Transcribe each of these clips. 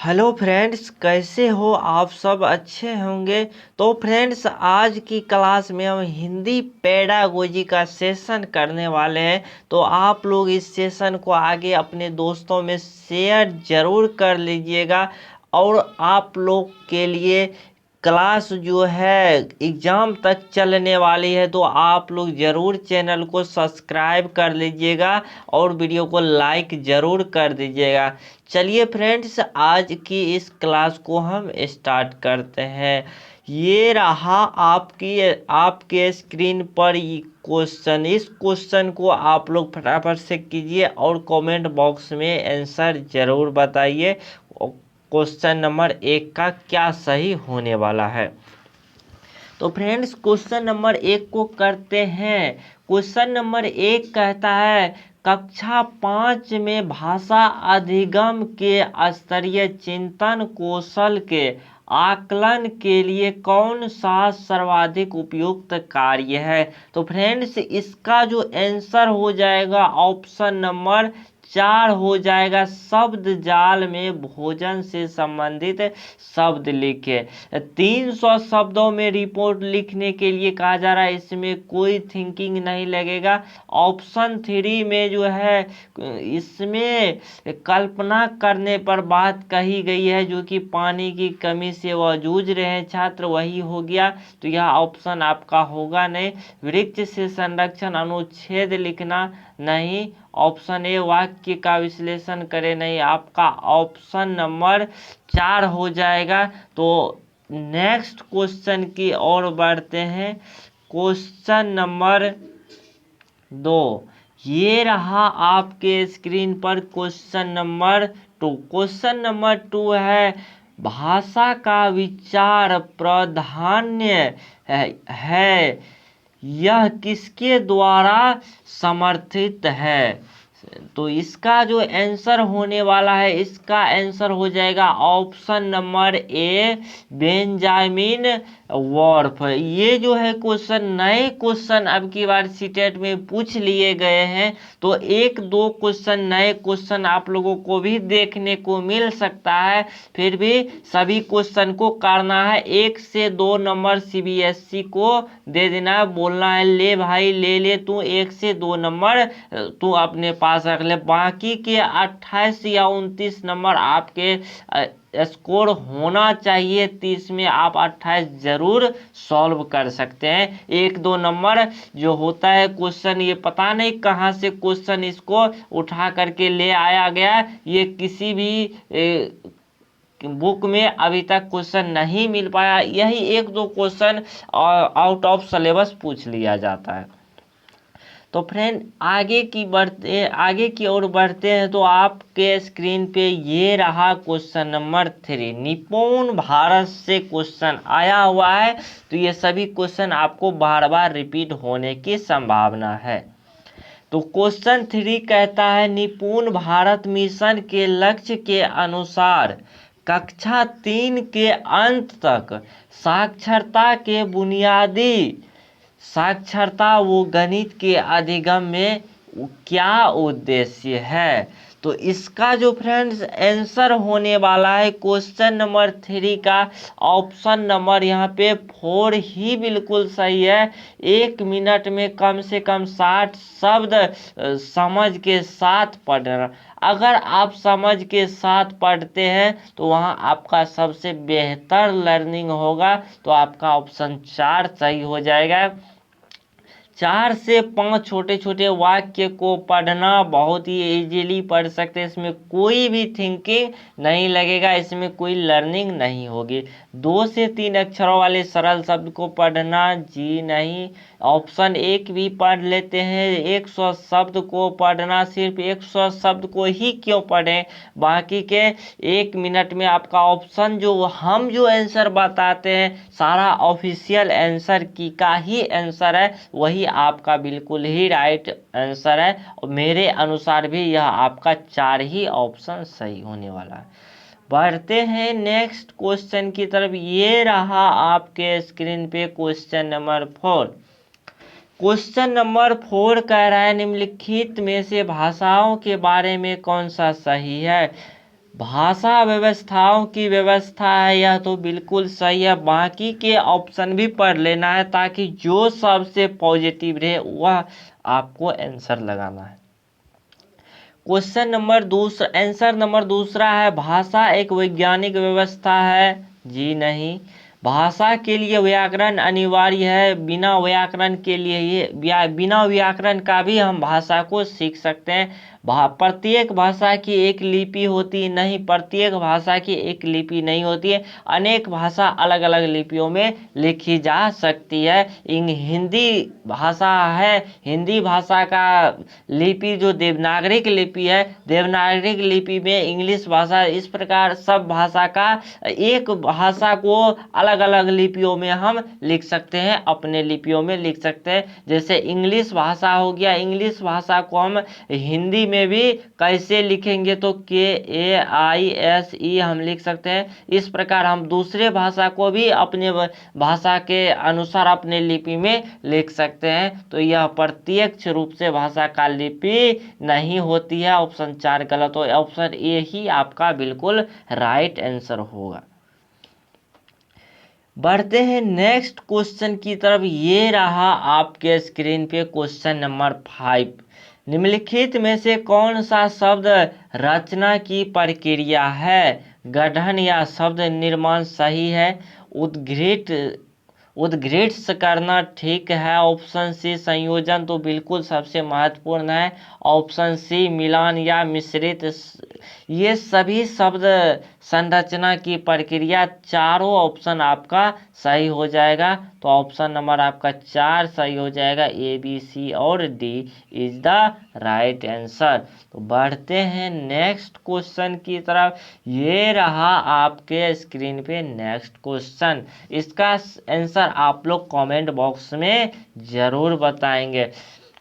Hello friends, कैसे हो आप सब? अच्छे होंगे। तो फ्रेंड्स, आज की क्लास में हम हिंदी पेडागोजी का सेशन करने वाले हैं। तो आप लोग इस सेशन को आगे अपने दोस्तों में शेयर ज़रूर कर लीजिएगा। और आप लोग के लिए क्लास जो है एग्ज़ाम तक चलने वाली है, तो आप लोग ज़रूर चैनल को सब्सक्राइब कर लीजिएगा और वीडियो को लाइक ज़रूर कर दीजिएगा। चलिए फ्रेंड्स, आज की इस क्लास को हम स्टार्ट करते हैं। ये रहा आपके स्क्रीन पर ये क्वेश्चन। इस क्वेश्चन को आप लोग फटाफट से कीजिए और कमेंट बॉक्स में आंसर ज़रूर बताइए। क्वेश्चन नंबर 1 का क्या सही होने वाला है। तो फ्रेंड्स, क्वेश्चन नंबर 1 को करते हैं। क्वेश्चन नंबर 1 कहता है, कक्षा 5 में भाषा अधिगम के स्तरीय चिंतन कौशल के आकलन के लिए कौन सा सर्वाधिक उपयुक्त कार्य है। तो फ्रेंड्स, इसका जो आंसर हो जाएगा ऑप्शन नंबर 4 हो जाएगा। शब्द जाल में भोजन से संबंधित शब्द लिखे। 300 शब्दों में रिपोर्ट लिखने के लिए कहा जा रहा है, इसमें कोई थिंकिंग नहीं लगेगा। ऑप्शन 3 में जो है इसमें कल्पना करने पर बात कही गई है, जो कि पानी की कमी से वह जूझ रहे हैं छात्र, वही हो गया। तो यह ऑप्शन आपका होगा नहीं। वृक्ष से संरक्षण अनुच्छेद लिखना नहीं। ऑप्शन ए वाक्य का विश्लेषण करें नहीं। आपका ऑप्शन नंबर 4 हो जाएगा। तो नेक्स्ट क्वेश्चन की ओर बढ़ते हैं। क्वेश्चन नंबर 2, ये रहा आपके स्क्रीन पर क्वेश्चन नंबर 2। क्वेश्चन नंबर 2 है, भाषा का विचार प्राधान्य है यह किसके द्वारा समर्थित है। तो इसका जो आंसर होने वाला है, इसका आंसर हो जाएगा option number A, Benjamin Wharf. ये जो है क्वेश्चन, नए क्वेश्चन अब की बार सीटेट में पूछ लिए गए हैं। तो 1-2 क्वेश्चन नए क्वेश्चन आप लोगों को भी देखने को मिल सकता है। फिर भी सभी क्वेश्चन को करना है। 1 से 2 नंबर सीबीएसई को दे देना, बोलना है ले भाई ले ले तू, 1 से 2 नंबर तू अपने पास रख ले। बाकी के 28 या 29 नंबर आपके स्कोर होना चाहिए। 30 में आप 28 जरूर सॉल्व कर सकते हैं। 1-2 नंबर जो होता है क्वेश्चन, ये पता नहीं कहाँ से क्वेश्चन इसको उठा करके ले आया गया। ये किसी भी बुक में अभी तक क्वेश्चन नहीं मिल पाया। यही 1-2 क्वेश्चन आउट ऑफ सिलेबस पूछ लिया जाता है। तो फ्रेंड, आगे की ओर बढ़ते हैं। तो आपके स्क्रीन पे ये रहा क्वेश्चन नंबर 3। निपुण भारत से क्वेश्चन आया हुआ है, तो ये सभी क्वेश्चन आपको बार बार रिपीट होने की संभावना है। तो क्वेश्चन 3 कहता है, निपुण भारत मिशन के लक्ष्य के अनुसार कक्षा 3 के अंत तक साक्षरता वो गणित के अधिगम में क्या उद्देश्य है। तो इसका जो फ्रेंड्स आंसर होने वाला है क्वेश्चन नंबर 3 का ऑप्शन नंबर यहाँ पे 4 ही बिल्कुल सही है। 1 मिनट में कम से कम 60 शब्द समझ के साथ पढ़ना। अगर आप समझ के साथ पढ़ते हैं तो वहाँ आपका सबसे बेहतर लर्निंग होगा। तो आपका ऑप्शन 4 सही हो जाएगा। 4 से 5 छोटे छोटे वाक्य को पढ़ना बहुत ही इजीली पढ़ सकते हैं। इसमें कोई भी थिंकिंग नहीं लगेगा, इसमें कोई लर्निंग नहीं होगी। 2 से 3 अक्षरों वाले सरल शब्द को पढ़ना जी नहीं। ऑप्शन 1 भी पढ़ लेते हैं। 100 शब्द को पढ़ना, सिर्फ 100 शब्द को ही क्यों पढ़ें, बाकी के 1 मिनट में आपका ऑप्शन जो हम जो आंसर बताते हैं सारा ऑफिशियल आंसर की का ही आंसर है, वही आपका बिल्कुल ही राइट आंसर है। और मेरे अनुसार भी यह आपका 4 ही ऑप्शन सही होने वाला है। बढ़ते हैं नेक्स्ट क्वेश्चन की तरफ। ये रहा आपके स्क्रीन पे क्वेश्चन नंबर 4। क्वेश्चन नंबर 4 कह रहा है, निम्नलिखित में से भाषाओं के बारे में कौन सा सही है। भाषा व्यवस्थाओं की व्यवस्था है, यह तो बिल्कुल सही है। बाकी के ऑप्शन भी पढ़ लेना है ताकि जो सबसे पॉजिटिव रहे वह आपको आंसर लगाना है। क्वेश्चन नंबर दूसरा, आंसर नंबर दूसरा है, भाषा एक वैज्ञानिक व्यवस्था है। जी नहीं। भाषा के लिए व्याकरण अनिवार्य है। बिना व्याकरण के लिए बिना व्याकरण का भी हम भाषा को सीख सकते हैं। प्रत्येक भाषा की एक लिपि होती नहीं, प्रत्येक भाषा की एक लिपि नहीं होती है। अनेक भाषा अलग अलग लिपियों में लिखी जा सकती है। हिंदी भाषा है, हिंदी भाषा का लिपि जो देवनागरिक लिपि है, देवनागरिक लिपि में इंग्लिश भाषा, इस प्रकार सब भाषा का एक भाषा को अलग अलग लिपियों में हम लिख सकते हैं, अपने लिपियों में लिख सकते हैं। जैसे इंग्लिश भाषा हो गया, इंग्लिश भाषा को हम हिंदी में भी कैसे लिखेंगे तो KAISE हम लिख सकते हैं। इस प्रकार हम दूसरे भाषा को भी अपने भाषा के अनुसार अपने लिपि में लिख सकते हैं। तो यह प्रत्यक्ष रूप से भाषा का लिपि नहीं होती है। ऑप्शन 4 गलत हो, ऑप्शन ए ही आपका बिल्कुल राइट आंसर होगा। बढ़ते हैं नेक्स्ट क्वेश्चन की तरफ। ये रहा आपके स्क्रीन पे क्वेश्चन नंबर 5। निम्नलिखित में से कौन सा शब्द रचना की प्रक्रिया है? गठन या शब्द निर्माण सही है। उद्घृष्ट करना ठीक है। ऑप्शन सी संयोजन तो बिल्कुल सबसे महत्वपूर्ण है। ऑप्शन सी मिलान या मिश्रित। ये सभी शब्द संरचना की प्रक्रिया, चारों ऑप्शन आपका सही हो जाएगा। तो ऑप्शन नंबर आपका 4 सही हो जाएगा। ABC और D is the right answer. तो बढ़ते हैं नेक्स्ट क्वेश्चन की तरफ। ये रहा आपके स्क्रीन पे नेक्स्ट क्वेश्चन। इसका आंसर आप लोग कमेंट बॉक्स में जरूर बताएंगे।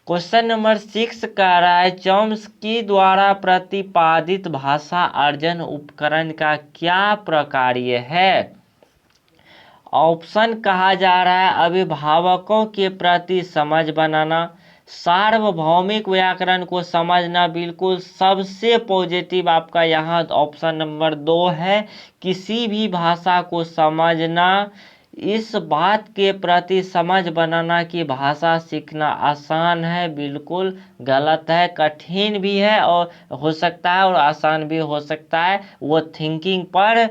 क्वेश्चन नंबर 6 कह रहा है, चॉम्स्की द्वारा प्रतिपादित भाषा अर्जन उपकरण का क्या प्रकार्य है? ऑप्शन कहा जा रहा है, अभिभावकों के प्रति समझ बनाना, सार्वभौमिक व्याकरण को समझना, बिल्कुल सबसे पॉजिटिव आपका यहाँ ऑप्शन नंबर 2 है, किसी भी भाषा को समझना। इस बात के प्रति समझ बनाना कि भाषा सीखना आसान है, बिल्कुल गलत है। कठिन भी है और हो सकता है और आसान भी हो सकता है, वो थिंकिंग पर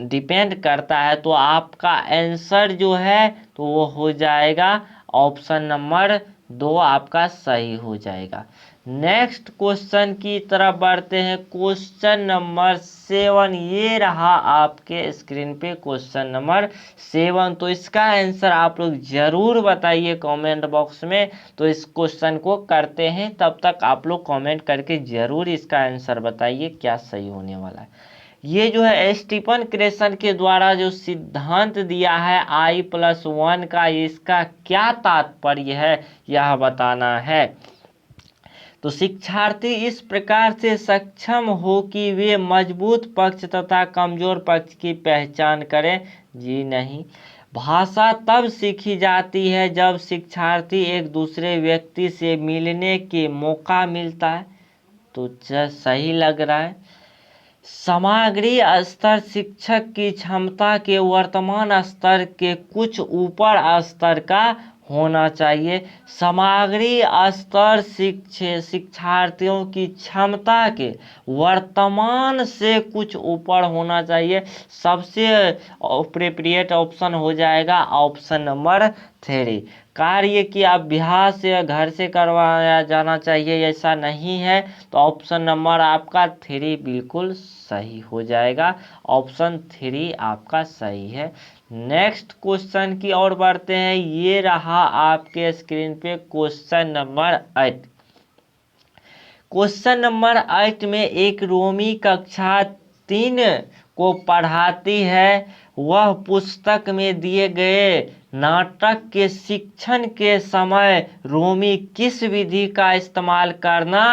डिपेंड करता है। तो आपका आंसर जो है तो वो हो जाएगा ऑप्शन नंबर 2 आपका सही हो जाएगा। नेक्स्ट क्वेश्चन की तरफ बढ़ते हैं। क्वेश्चन नंबर 7, ये रहा आपके स्क्रीन पे क्वेश्चन नंबर 7। तो इसका आंसर आप लोग जरूर बताइए कमेंट बॉक्स में। तो इस क्वेश्चन को करते हैं, तब तक आप लोग कमेंट करके जरूर इसका आंसर बताइए क्या सही होने वाला है। ये जो है स्टीफन क्रेसन के द्वारा जो सिद्धांत दिया है I+1 का, इसका क्या तात्पर्य है यह बताना है। तो शिक्षार्थी इस प्रकार से सक्षम हो कि वे मजबूत पक्ष तथा कमजोर पक्ष की पहचान करें। जी नहीं। भाषा तब सीखी जाती है जब शिक्षार्थी एक दूसरे व्यक्ति से मिलने के मौका मिलता है। तो सही लग रहा है। सामग्री स्तर शिक्षक की क्षमता के वर्तमान स्तर के कुछ ऊपर स्तर का होना चाहिए। सामग्री स्तर शिक्षार्थियों की क्षमता के वर्तमान से कुछ ऊपर होना चाहिए। सबसे अप्रोप्रिएट ऑप्शन हो जाएगा ऑप्शन नंबर 3। कार्य की अभ्यास या घर से करवाया जाना चाहिए, ऐसा नहीं है। तो ऑप्शन नंबर आपका 3 बिल्कुल सही हो जाएगा। ऑप्शन 3 आपका सही है। नेक्स्ट क्वेश्चन की ओर बढ़ते हैं। ये रहा आपके स्क्रीन पे क्वेश्चन नंबर 8। क्वेश्चन नंबर 8 में एक रोमी कक्षा 3 को पढ़ाती है। वह पुस्तक में दिए गए नाटक के शिक्षण के समय रोमी किस विधि का इस्तेमाल करना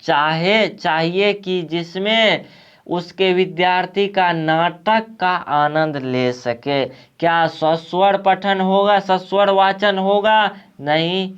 चाहिए कि जिसमें उसके विद्यार्थी का नाटक का आनंद ले सके? क्या सस्वर पठन होगा, सस्वर वाचन होगा? नहीं।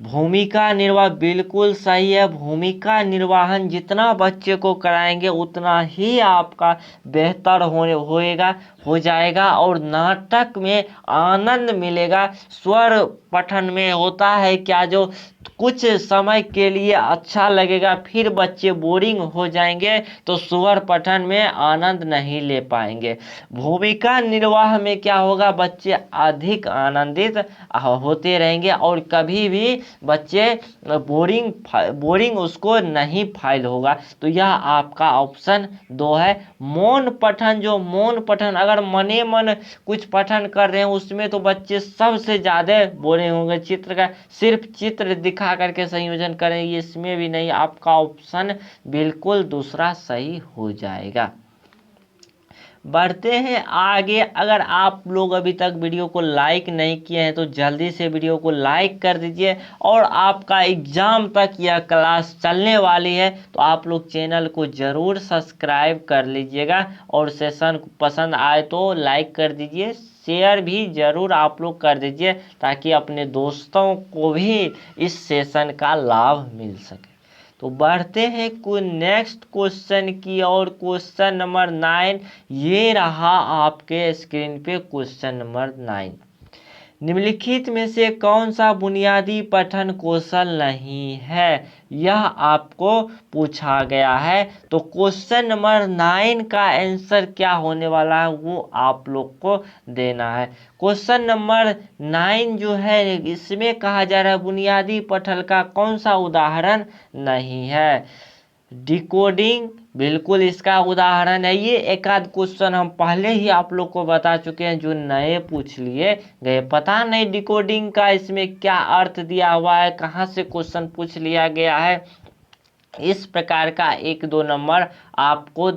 भूमिका निर्वाह बिल्कुल सही है। भूमिका निर्वाहन जितना बच्चे को कराएंगे उतना ही आपका बेहतर होएगा हो जाएगा और नाटक में आनंद मिलेगा। स्वर पठन में होता है क्या, जो कुछ समय के लिए अच्छा लगेगा फिर बच्चे बोरिंग हो जाएंगे तो स्वर पठन में आनंद नहीं ले पाएंगे। भूमिका निर्वाह में क्या होगा, बच्चे अधिक आनंदित होते रहेंगे और कभी भी बच्चे बोरिंग उसको नहीं फाइल होगा। तो यह आपका ऑप्शन 2 है। मौन पठन, जो मौन पठन अगर मने मन कुछ पठन कर रहे हैं उसमें तो बच्चे सबसे ज़्यादा बोरिंग होंगे। चित्र का सिर्फ चित्र दिखा करके संयोजन करें, इसमें भी नहीं, आपका ऑप्शन बिल्कुल दूसरा सही हो जाएगा। बढ़ते हैं आगे। अगर आप लोग अभी तक वीडियो को लाइक नहीं किए हैं तो जल्दी से वीडियो को लाइक कर दीजिए। और आपका एग्ज़ाम तक यह क्लास चलने वाली है तो आप लोग चैनल को ज़रूर सब्सक्राइब कर लीजिएगा और सेशन पसंद आए तो लाइक कर दीजिए, शेयर भी ज़रूर आप लोग कर दीजिए ताकि अपने दोस्तों को भी इस सेशन का लाभ मिल सके। तो बढ़ते हैं नेक्स्ट क्वेश्चन की और। क्वेश्चन नंबर 9 ये रहा आपके स्क्रीन पे। क्वेश्चन नंबर 9, निम्नलिखित में से कौन सा बुनियादी पठन कौशल नहीं है, यह आपको पूछा गया है। तो क्वेश्चन नंबर 9 का आंसर क्या होने वाला है वो आप लोग को देना है। क्वेश्चन नंबर 9 जो है इसमें कहा जा रहा है बुनियादी पठन का कौन सा उदाहरण नहीं है। डिकोडिंग बिल्कुल इसका उदाहरण है। ये एक आध क्वेश्चन हम पहले ही आप लोग को बता चुके हैं जो नए पूछ लिए गए। पता नहीं डिकोडिंग का इसमें क्या अर्थ दिया हुआ है, कहाँ से क्वेश्चन पूछ लिया गया है। इस प्रकार का 1-2 नंबर आपको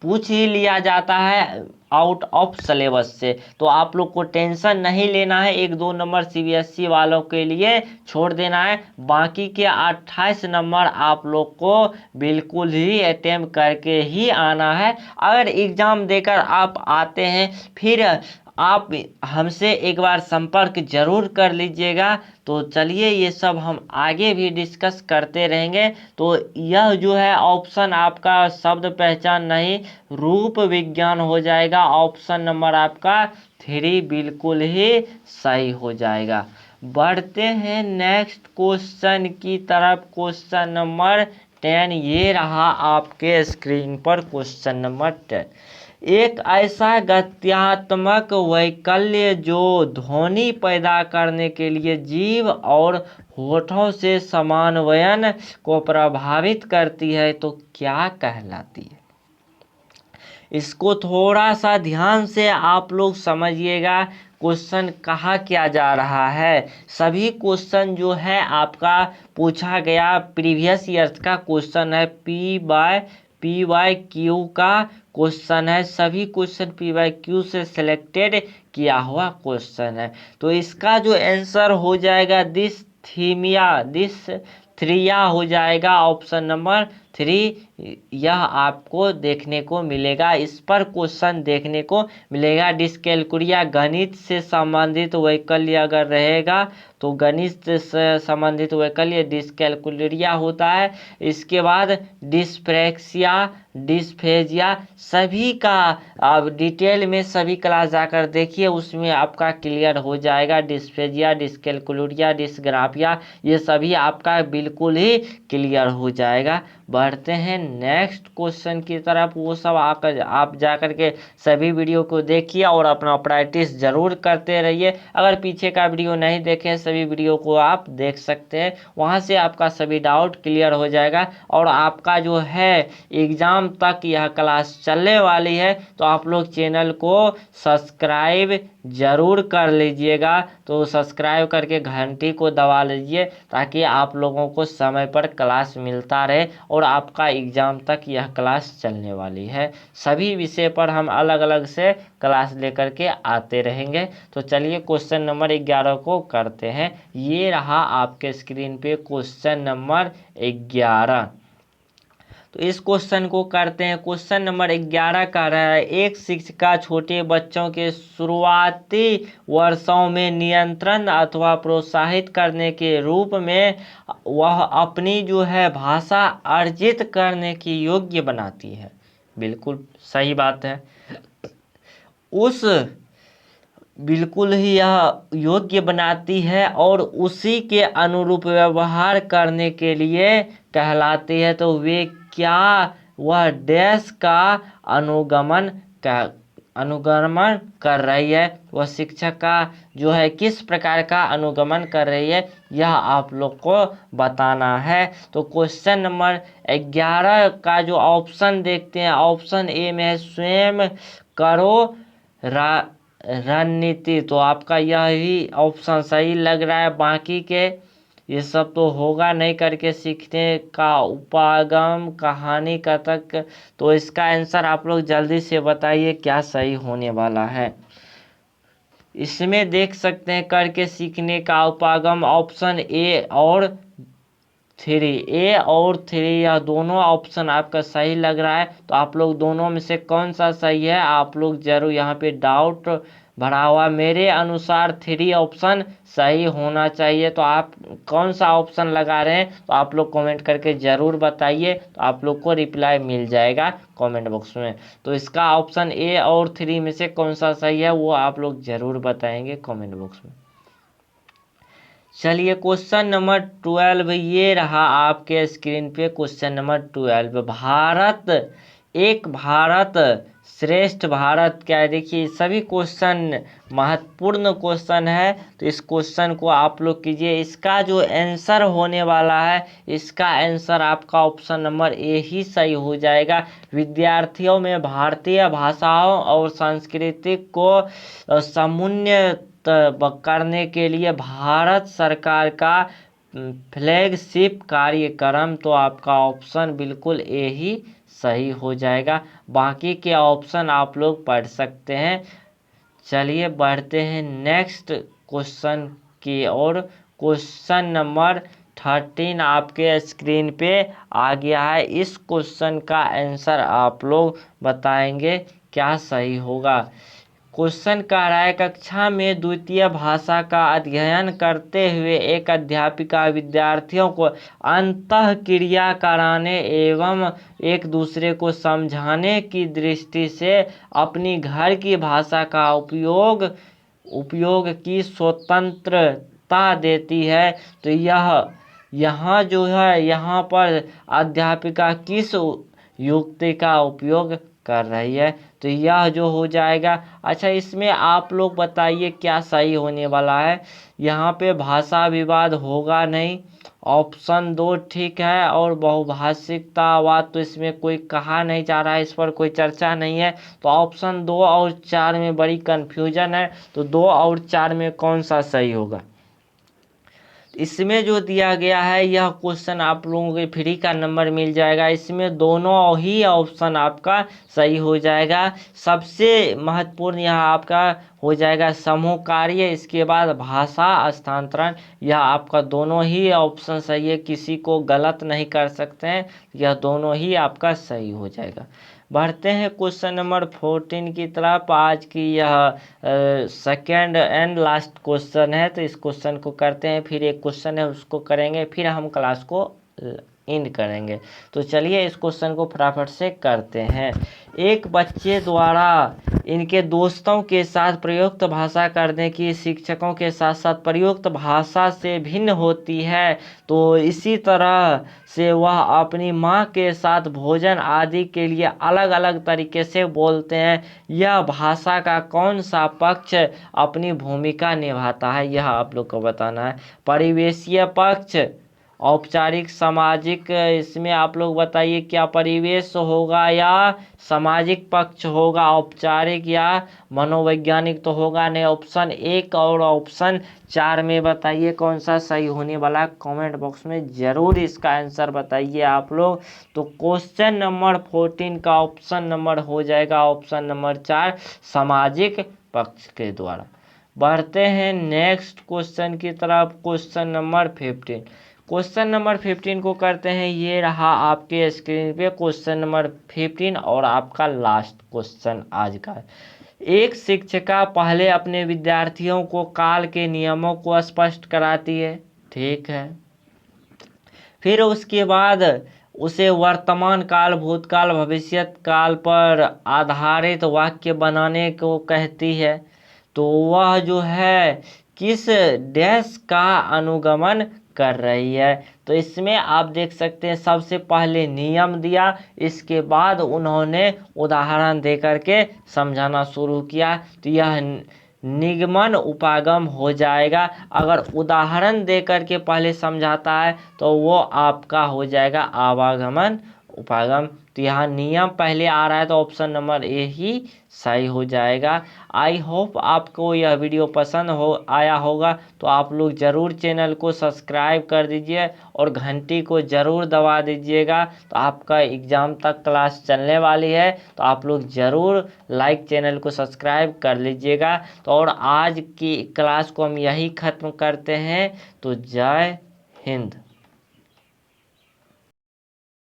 पूछ ही लिया जाता है आउट ऑफ सिलेबस से। तो आप लोग को टेंशन नहीं लेना है, 1-2 नंबर सीबीएसई वालों के लिए छोड़ देना है। बाकी के 28 नंबर आप लोग को बिल्कुल ही अटेम्प्ट करके ही आना है। अगर एग्ज़ाम देकर आप आते हैं फिर आप हमसे एक बार संपर्क जरूर कर लीजिएगा। तो चलिए ये सब हम आगे भी डिस्कस करते रहेंगे। तो यह जो है ऑप्शन आपका शब्द पहचान नहीं रूप विज्ञान हो जाएगा। ऑप्शन नंबर आपका 3 बिल्कुल ही सही हो जाएगा। बढ़ते हैं नेक्स्ट क्वेश्चन की तरफ। क्वेश्चन नंबर 10 ये रहा आपके स्क्रीन पर। क्वेश्चन नंबर 10, एक ऐसा गत्यात्मक वैकल्य जो ध्वनि पैदा करने के लिए जीभ और होठों से समन्वयन को प्रभावित करती है तो क्या कहलाती है। इसको थोड़ा सा ध्यान से आप लोग समझिएगा। क्वेश्चन कहा क्या जा रहा है, सभी क्वेश्चन जो है आपका पूछा गया प्रीवियस ईयर का क्वेश्चन है। PYQ का क्वेश्चन है। सभी क्वेश्चन PYQ से सिलेक्टेड किया हुआ क्वेश्चन है। तो इसका जो आंसर हो जाएगा डिस्थीमिया हो जाएगा। ऑप्शन नंबर 3 यह आपको देखने को मिलेगा। इस पर क्वेश्चन देखने को मिलेगा। डिस्कैलकुलिया गणित से संबंधित वैकल्य अगर रहेगा तो गणित से संबंधित वैकल्य डिस्कैलकुलिया होता है। इसके बाद डिस्प्रेक्सिया, डिस्फेजिया, सभी का आप डिटेल में सभी क्लास जाकर देखिए, उसमें आपका क्लियर हो जाएगा। डिस्फेजिया, डिस्कैलकुलिया, डिस्ग्राफिया ये सभी आपका बिल्कुल ही क्लियर हो जाएगा। बढ़ते हैं नेक्स्ट क्वेश्चन की तरफ। वो सब आकर आप जाकर के सभी वीडियो को देखिए और अपना प्रैक्टिस ज़रूर करते रहिए। अगर पीछे का वीडियो नहीं देखे सभी वीडियो को आप देख सकते हैं, वहां से आपका सभी डाउट क्लियर हो जाएगा। और आपका जो है एग्ज़ाम तक यह क्लास चलने वाली है तो आप लोग चैनल को सब्सक्राइब ज़रूर कर लीजिएगा। तो सब्सक्राइब करके घंटी को दबा लीजिए ताकि आप लोगों को समय पर क्लास मिलता रहे और आपका एग्ज़ाम तक यह क्लास चलने वाली है। सभी विषय पर हम अलग अलग से क्लास लेकर के आते रहेंगे। तो चलिए क्वेश्चन नंबर 11 को करते हैं। ये रहा आपके स्क्रीन पे क्वेश्चन नंबर 11। तो इस क्वेश्चन को करते हैं। क्वेश्चन नंबर 11 का रहा है, एक शिक्षिका छोटे बच्चों के शुरुआती वर्षों में नियंत्रण अथवा प्रोत्साहित करने के रूप में वह अपनी जो है भाषा अर्जित करने की योग्य बनाती है। बिल्कुल सही बात है। उस बिल्कुल ही यह योग्य बनाती है और उसी के अनुरूप व्यवहार करने के लिए कहलाती है। तो वे क्या, वह डैश का अनुगमन कर रही है, वह शिक्षक का जो है किस प्रकार का अनुगमन कर रही है, यह आप लोग को बताना है। तो क्वेश्चन नंबर 11 का जो ऑप्शन देखते हैं, ऑप्शन ए में है स्वयं करो रणनीति। तो आपका यह ही ऑप्शन सही लग रहा है। बाकी के ये सब तो होगा नहीं करके सीखने का उपागम कहानी कथक। तो इसका आंसर आप लोग जल्दी से बताइए क्या सही होने वाला है। इसमें देख सकते हैं करके सीखने का उपागम ऑप्शन ए और 3, ए और 3 यह दोनों ऑप्शन आपका सही लग रहा है। तो आप लोग दोनों में से कौन सा सही है आप लोग जरूर यहाँ पे डाउट भरा हुआ। मेरे अनुसार 3 ऑप्शन सही होना चाहिए। तो आप कौन सा ऑप्शन लगा रहे हैं तो आप लोग कमेंट करके ज़रूर बताइए, तो आप लोग को रिप्लाई मिल जाएगा कमेंट बॉक्स में। तो इसका ऑप्शन ए और 3 में से कौन सा सही है वो आप लोग ज़रूर बताएंगे कमेंट बॉक्स में। चलिए क्वेश्चन नंबर 12 ये रहा आपके स्क्रीन पे। क्वेश्चन नंबर 12, भारत एक भारत श्रेष्ठ भारत क्या है। देखिए सभी क्वेश्चन महत्वपूर्ण क्वेश्चन है, तो इस क्वेश्चन को आप लोग कीजिए। इसका जो आंसर होने वाला है, इसका आंसर आपका ऑप्शन नंबर ए ही सही हो जाएगा। विद्यार्थियों में भारतीय भाषाओं और संस्कृति को समुन्नत करने के लिए भारत सरकार का फ्लैगशिप कार्यक्रम। तो आपका ऑप्शन बिल्कुल ए ही सही हो जाएगा। बाकी के ऑप्शन आप लोग पढ़ सकते हैं। चलिए बढ़ते हैं नेक्स्ट क्वेश्चन की ओर। क्वेश्चन नंबर 13 आपके स्क्रीन पे आ गया है। इस क्वेश्चन का आंसर आप लोग बताएंगे क्या सही होगा। क्वेश्चन कह रहा है, कक्षा में द्वितीय भाषा का अध्ययन करते हुए एक अध्यापिका विद्यार्थियों को अंतः क्रिया कराने एवं एक दूसरे को समझाने की दृष्टि से अपनी घर की भाषा का उपयोग की स्वतंत्रता देती है। तो यहाँ जो है, यहाँ पर अध्यापिका किस युक्ति का उपयोग कर रही है, तो यह जो हो जाएगा। अच्छा इसमें आप लोग बताइए क्या सही होने वाला है। यहाँ पे भाषा विवाद होगा नहीं, ऑप्शन 2 ठीक है। और बहुभाषिकतावाद तो इसमें कोई कहा नहीं जा रहा है, इस पर कोई चर्चा नहीं है। तो ऑप्शन 2 और 4 में बड़ी कन्फ्यूजन है। तो 2 और 4 में कौन सा सही होगा। इसमें जो दिया गया है यह क्वेश्चन आप लोगों के फ्री का नंबर मिल जाएगा। इसमें दोनों ही ऑप्शन आपका सही हो जाएगा। सबसे महत्वपूर्ण यहाँ आपका हो जाएगा समूह कार्य, इसके बाद भाषा स्थानांतरण। यह आपका दोनों ही ऑप्शन सही है, किसी को गलत नहीं कर सकते हैं। यह दोनों ही आपका सही हो जाएगा। बढ़ते हैं क्वेश्चन नंबर 14 की तरफ। आज की यह सेकेंड एंड लास्ट क्वेश्चन है। तो इस क्वेश्चन को करते हैं, फिर एक क्वेश्चन है उसको करेंगे, फिर हम क्लास को एंड करेंगे। तो चलिए इस क्वेश्चन को फटाफट से करते हैं। एक बच्चे द्वारा इनके दोस्तों के साथ प्रयुक्त भाषा करने की शिक्षकों के साथ साथ प्रयुक्त भाषा से भिन्न होती है। तो इसी तरह से वह अपनी माँ के साथ भोजन आदि के लिए अलग अलग तरीके से बोलते हैं। यह भाषा का कौन सा पक्ष अपनी भूमिका निभाता है, यह आप लोग को बताना है। परिवेशीय पक्ष, औपचारिक, सामाजिक, इसमें आप लोग बताइए क्या परिवेश होगा या सामाजिक पक्ष होगा, औपचारिक या मनोवैज्ञानिक तो होगा नहीं। ऑप्शन 1 और ऑप्शन 4 में बताइए कौन सा सही होने वाला। कमेंट बॉक्स में ज़रूर इसका आंसर बताइए आप लोग। तो क्वेश्चन नंबर 14 का ऑप्शन नंबर हो जाएगा ऑप्शन नंबर 4, सामाजिक पक्ष के द्वारा। बढ़ते हैं नेक्स्ट क्वेश्चन की तरफ। Question number 15। क्वेश्चन नंबर 15 को करते हैं। ये रहा आपके स्क्रीन पे क्वेश्चन नंबर 15 और आपका लास्ट क्वेश्चन आज का। एक शिक्षिका पहले अपने विद्यार्थियों को काल के नियमों को स्पष्ट कराती है, ठीक है। फिर उसके बाद उसे वर्तमान काल, भूतकाल, भविष्यत काल पर आधारित वाक्य बनाने को कहती है। तो वह जो है किस डैश का अनुगमन कर रही है। तो इसमें आप देख सकते हैं सबसे पहले नियम दिया, इसके बाद उन्होंने उदाहरण दे करके समझाना शुरू किया। तो यह निगमन उपागम हो जाएगा। अगर उदाहरण दे करके पहले समझाता है तो वो आपका हो जाएगा आवागमन उपागम। तो यहाँ नियम पहले आ रहा है तो ऑप्शन नंबर ए ही सही हो जाएगा। आई होप आपको यह वीडियो पसंद आया होगा। तो आप लोग ज़रूर चैनल को सब्सक्राइब कर दीजिए और घंटी को ज़रूर दबा दीजिएगा। तो आपका एग्ज़ाम तक क्लास चलने वाली है, तो आप लोग ज़रूर लाइक चैनल को सब्सक्राइब कर लीजिएगा। तो और आज की क्लास को हम यही ख़त्म करते हैं। तो जय हिंद।